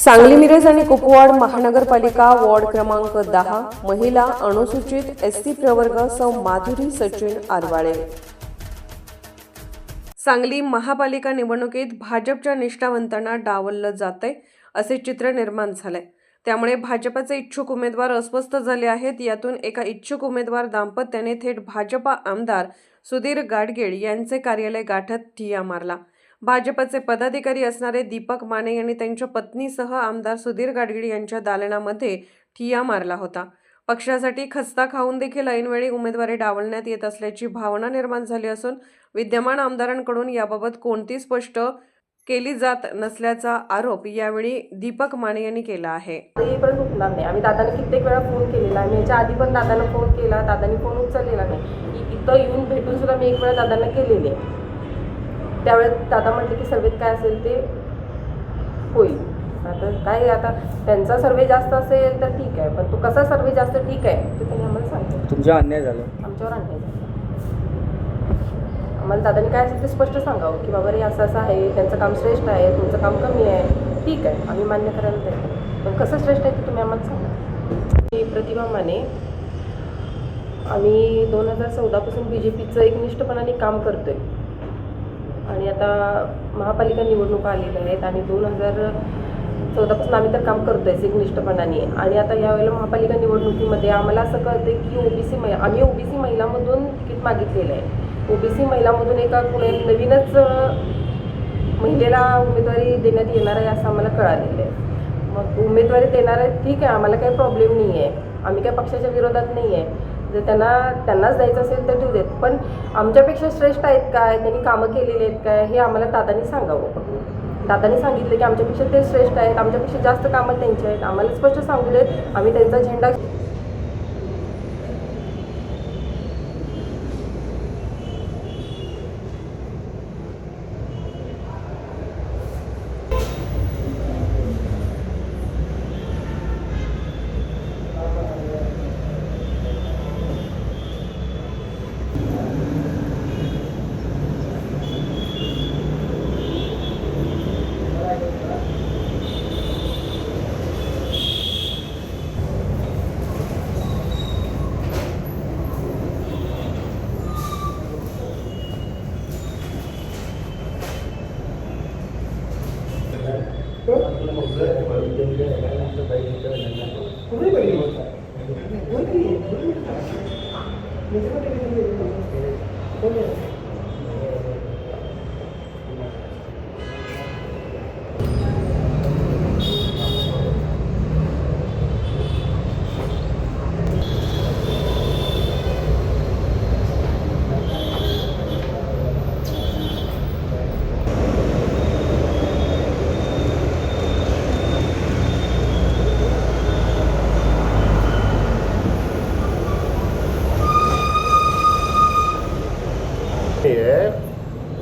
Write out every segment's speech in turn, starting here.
सांगली मिरज आणि कुपवाड महानगरपालिका वॉर्ड क्रमांक 10 महिला अनुसूचित एसटी प्रवर्ग सौ माधुरी सचिन आरवाळे। सांगली महापालिका निवडणुकीत भाजपच्या निष्ठावंतांना डावललं जातंय असे चित्र निर्माण झालंय। त्यामुळे भाजपचे इच्छुक उमेदवार अस्वस्थ झाले आहेत। यातून एका इच्छुक उमेदवार दाम्पत्याने थेट भाजपा आमदार सुधीर गाडगीळ यांचे कार्यालय गाठत ठिय्या मारला। भाजपचे पदाधिकारी असणारे दीपक माने यांनी त्यांच्या पत्नीसह आमदार सुधीर गाडगीळ यांच्या दालनामध्ये ठिय्या मारला होता। पक्षासाठी खस्ता खाऊन देखील ऐनवेळी उमेदवारी डावलण्यात येत असल्याची भावना निर्माण झाली असून विद्यमान आमदारांकडून याबाबत कोणती स्पष्ट केली जात नसल्याचा आरोप यावेळी दीपक माने यांनी केला आहे। ते पण रुकणार नाही। आम्ही दादांना कित्येक वेळा फोन केलेला आहे। याच्या आधी पण दादांना फोन केला, दादांनी फोन उचललेला नाही। इथं येऊन भेटून सुद्धा मी एक वेळा दादांना केलेले। त्यावेळेस दादा म्हटले की सर्वेत काय असेल ते होईल। आता त्यांचा सर्वे जास्त असेल तर ठीक आहे, पण तो कसा सर्वे जास्त ठीक आहे ते त्यांनी आम्हाला सांगितलं। तुमच्या अन्याय झाला, आमच्यावर अन्याय झाला। आम्हाला दादांनी काय असेल ते स्पष्ट सांगावं की बाबा रे असं असं आहे, त्यांचं काम श्रेष्ठ आहे, तुमचं काम कमी आहे, ठीक आहे, आम्ही मान्य करायला तयार, पण कसं श्रेष्ठ आहे ते तुम्ही आम्हाला सांगा। मी प्रतिभा माने, आम्ही 2014 पासून BJPचं एकनिष्ठपणाने काम करतोय आणि आता महापालिका निवडणुका आलेल्या आहेत आणि 2014 पासून आम्ही तर काम करतोय एकनिष्ठपणाने। आणि आता यावेळेला महापालिका निवडणुकीमध्ये आम्हाला असं कळतंय की आम्ही ओबीसी महिलामधून तिकीट मागितलेलं आहे। ओबीसी महिलामधून एका नवीनच महिलेला उमेदवारी देण्यात येणार आहे असं आम्हाला कळालेलं आहे। मग उमेदवारी देणार आहे, ठीक आहे, आम्हाला काही प्रॉब्लेम नाही आहे, आम्ही काही पक्षाच्या विरोधात नाही आहे। जर त्यांनाच द्यायचं असेल तर देऊ देत, पण आमच्यापेक्षा श्रेष्ठ आहेत काय, त्यांनी कामं केलेली आहेत काय हे आम्हाला दादांनी सांगावं। दादांनी सांगितलं की आमच्यापेक्षा ते श्रेष्ठ आहेत, आमच्यापेक्षा जास्त कामं त्यांची आहेत, आम्हाला स्पष्ट सांगू देत, आम्ही त्यांचा झेंडा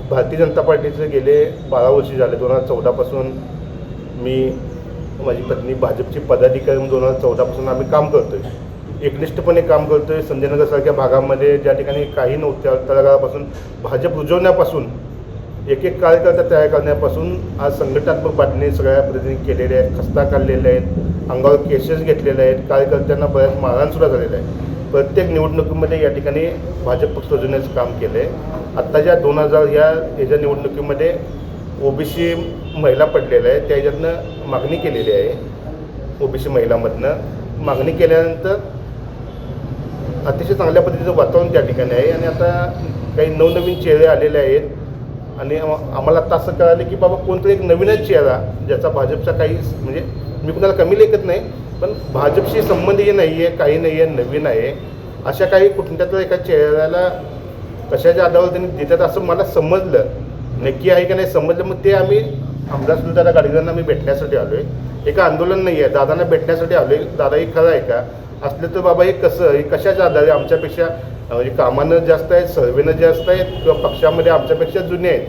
भारतीय जनता पार्टीचे गेले 12 वर्ष झाले। 2014 पासून मी माझी पत्नी भाजपची पदाधिकारी म्हणून 2014 पासून आम्ही काम करतोय, एकनिष्ठपणे काम करतोय। संजयनगरसारख्या भागामध्ये ज्या ठिकाणी काही नव्हत्या तळागाळापासून भाजप रुजवण्यापासून एक कार्यकर्ता तयार करण्यापासून आज संघटनात्मक बातमी सगळ्या प्रतिनिधी केलेले आहेत, खस्ता काढलेले आहेत, अंगावर केसेस घेतलेले आहेत, कार्यकर्त्यांना बऱ्याच मारहाणसुद्धा झालेलं आहे। प्रत्येक निवडणुकीमध्ये या ठिकाणी भाजप पक्ष रुजवण्याचं काम केलं आहे। आत्ताच्या 2000 याच्या निवडणुकीमध्ये ओबीसी महिला पडलेल्या आहे, त्या ह्याच्यातनं मागणी केलेली आहे। ओबीसी महिलामधनं मागणी केल्यानंतर अतिशय चांगल्या पद्धतीचं वातावरण त्या ठिकाणी आहे आणि आता काही नवनवीन चेहरे आलेले आहेत आणि आम्हाला आता असं कळालं की बाबा कोणतरी एक नवीनच चेहरा ज्याचा भाजपचा काही म्हणजे मी कुणाला कमी लेखत नाही, पण भाजपशी संबंधी नाही आहे, काही नाही आहे, नवीन आहे, अशा काही कुठल्यातल्या एका चेहऱ्याला कशाच्या आधारावर त्यांनी देतात असं मला समजलं। नक्की आहे का नाही समजलं, मग ते आम्ही आमदार सुधारा गाडगीळांना आम्ही भेटण्यासाठी आलो आहे। एका आंदोलन नाही आहे, दादांना भेटण्यासाठी आलो आहे। दादा हे खरं आहे का, असलं तर बाबा हे कसं, हे कशाच्या आधारे आमच्यापेक्षा म्हणजे कामानं जास्त आहेत, सर्वेनं जास्त आहेत किंवा पक्षामध्ये आमच्यापेक्षा जुने आहेत,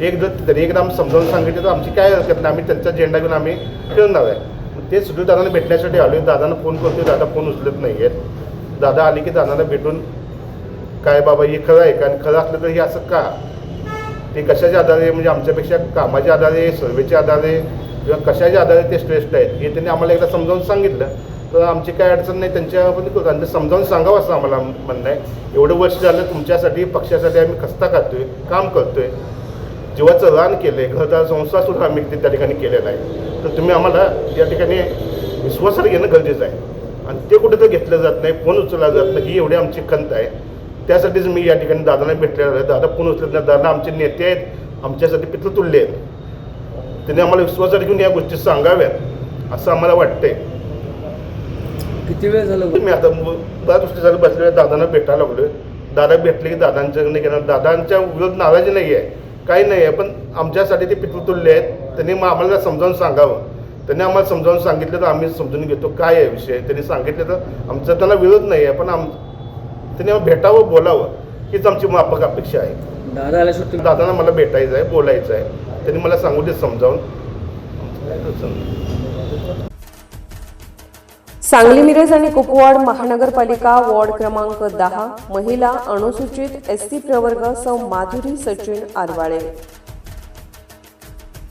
एकदा आम्ही समजावून सांगितलं तर आमची काय हरकत नाही, आम्ही त्यांचा झेंडा घेऊन आम्ही फिरणार आहे। ते सुधीर दादांना भेटण्यासाठी आलो आहे। दादांना फोन करतो, दादा फोन उचलत नाही आहेत। दादा आले की दादांना भेटून काय बाबा हे खरं आहे का, आणि खरं असलं तर हे असं का, ते कशाच्या आधारे म्हणजे आमच्यापेक्षा कामाच्या आधारे सर्वेच्या आधारे किंवा कशाच्या आधारे ते श्रेष्ठ आहेत हे त्यांनी आम्हाला एकदा समजावून सांगितलं तर आमची काय अडचण नाही त्यांच्या आपण करू आणि ते समजावून सांगावं असं आम्हाला म्हणणं आहे. एवढं वर्ष झालं तुमच्यासाठी पक्षासाठी आम्ही खस्ता खातोय, काम करतोय, जीवाचं रान केलं आहे, घरदार संसारसुद्धा आम्ही त्या ठिकाणी केलेला आहे. तर तुम्ही आम्हाला या ठिकाणी विश्वासात घेणं गरजेचं आहे आणि ते कुठं तर घेतलं जात नाही, फोन उचलला जात नाही, ही एवढी आमची खंत आहे. त्यासाठीच मी या ठिकाणी दादांना भेटलेला आहे. दादा फोन उचलत नाही, दादा आमचे नेते आहेत, आमच्यासाठी पितृतुल्य आहेत, त्यांनी आम्हाला विश्वासात घेऊन या गोष्टी सांगाव्यात असं आम्हाला वाटतंय. किती वेळ झालं मी आता बऱ्याच गोष्टी झालं बसलेल्या दादांना भेटायला लागलोय. दादा भेटले की दादांच्याकडे घेणार, दादांच्या विरोध नाराजी नाही आहे, काही नाही आहे, पण आमच्यासाठी ते पितृतुल्य आहेत. त्यांनी मग आम्हाला समजावून सांगावं. त्यांनी आम्हाला समजावून सांगितलं तर आम्ही समजून घेतो काय आहे विषय. त्यांनी सांगितलं तर आमचा त्यांना विरोध नाही आहे, पण त्यांनी भेटावं, बोलावं हीच आमची माफक अपेक्षा आहे. दादा आल्याशिवाय दादांना मला भेटायचं आहे, बोलायचं आहे, त्यांनी मला सांगू दे समजावून. सांगली मिरज आणि कुपवाड महानगरपालिका वॉर्ड क्रमांक 10 महिला अनुसूचित SC प्रवर्ग सौ माधुरी सचिन आरवाळे.